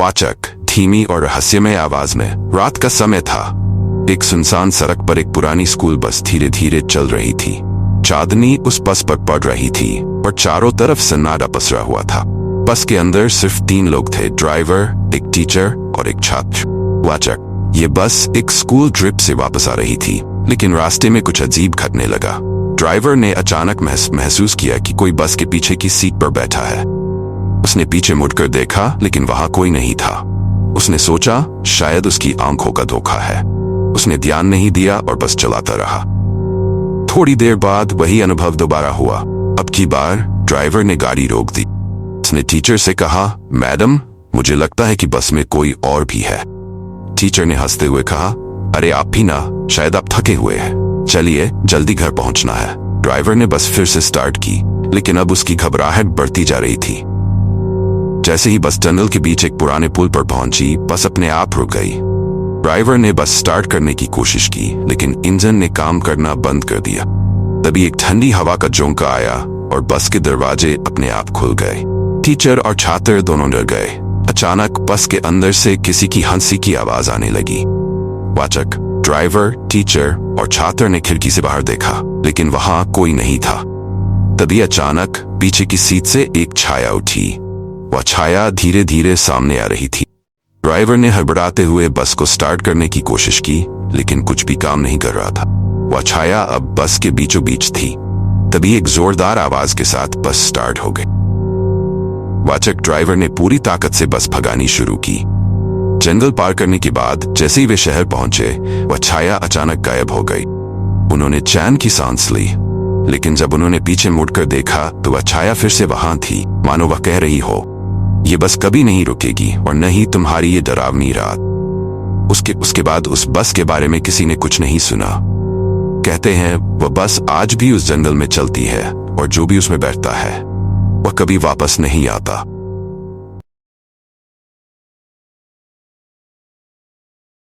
वाचक धीमी और रहस्यमय आवाज में। रात का समय था। एक सुनसान सड़क पर एक पुरानी स्कूल बस धीरे धीरे चल रही थी। चांदनी उस बस पर पड़ रही थी और चारों तरफ सन्नाटा पसरा हुआ था। बस के अंदर सिर्फ 3 लोग थे, ड्राइवर, एक टीचर और एक छात्र। वाचक, ये बस एक स्कूल ट्रिप से वापस आ रही थी, लेकिन रास्ते में कुछ अजीब घटने लगा। ड्राइवर ने अचानक महसूस किया कि कोई बस के पीछे की सीट पर बैठा है। उसने पीछे मुड़कर देखा, लेकिन वहां कोई नहीं था। उसने सोचा शायद उसकी आंखों का धोखा है। उसने ध्यान नहीं दिया और बस चलाता रहा। थोड़ी देर बाद वही अनुभव दोबारा हुआ। अब की बार ड्राइवर ने गाड़ी रोक दी। उसने टीचर से कहा, मैडम, मुझे लगता है कि बस में कोई और भी है। टीचर ने हंसते हुए कहा, अरे आप भी ना, शायद आप थके हुए हैं। चलिए, जल्दी घर पहुंचना है। ड्राइवर ने बस फिर से स्टार्ट की, लेकिन अब उसकी घबराहट बढ़ती जा रही थी। जैसे ही बस टनल के बीच एक पुराने पुल पर पहुंची, बस अपने आप रुक गई। ड्राइवर ने बस स्टार्ट करने की कोशिश की, लेकिन इंजन ने काम करना बंद कर दिया। तभी एक ठंडी हवा का झोंका आया और बस के दरवाजे अपने आप खुल गए। टीचर और छात्र दोनों डर गए। अचानक बस के अंदर से किसी की हंसी की आवाज आने लगी। वाचक, ड्राइवर, टीचर और छात्र ने खिड़की से बाहर देखा, लेकिन वहां कोई नहीं था। तभी अचानक पीछे की सीट से एक छाया उठी। वह छाया धीरे धीरे सामने आ रही थी। ड्राइवर ने हड़बड़ाते हुए बस को स्टार्ट करने की कोशिश की, लेकिन कुछ भी काम नहीं कर रहा था। वह छाया अब बस के बीचों बीच थी। तभी एक जोरदार आवाज के साथ बस स्टार्ट हो गई। वाचक, ड्राइवर ने पूरी ताकत से बस भगानी शुरू की। जंगल पार करने के बाद जैसे ही वे शहर पहुंचे, वह छाया अचानक गायब हो गई। उन्होंने चैन की सांस ली, लेकिन जब उन्होंने पीछे मुड़कर देखा तो वह छाया फिर से वहां थी, मानो वह कह रही हो, ये बस कभी नहीं रुकेगी और न ही तुम्हारी ये डरावनी रात। उसके बाद उस बस के बारे में किसी ने कुछ नहीं सुना। कहते हैं वह बस आज भी उस जंगल में चलती है और जो भी उसमें बैठता है वह कभी वापस नहीं आता।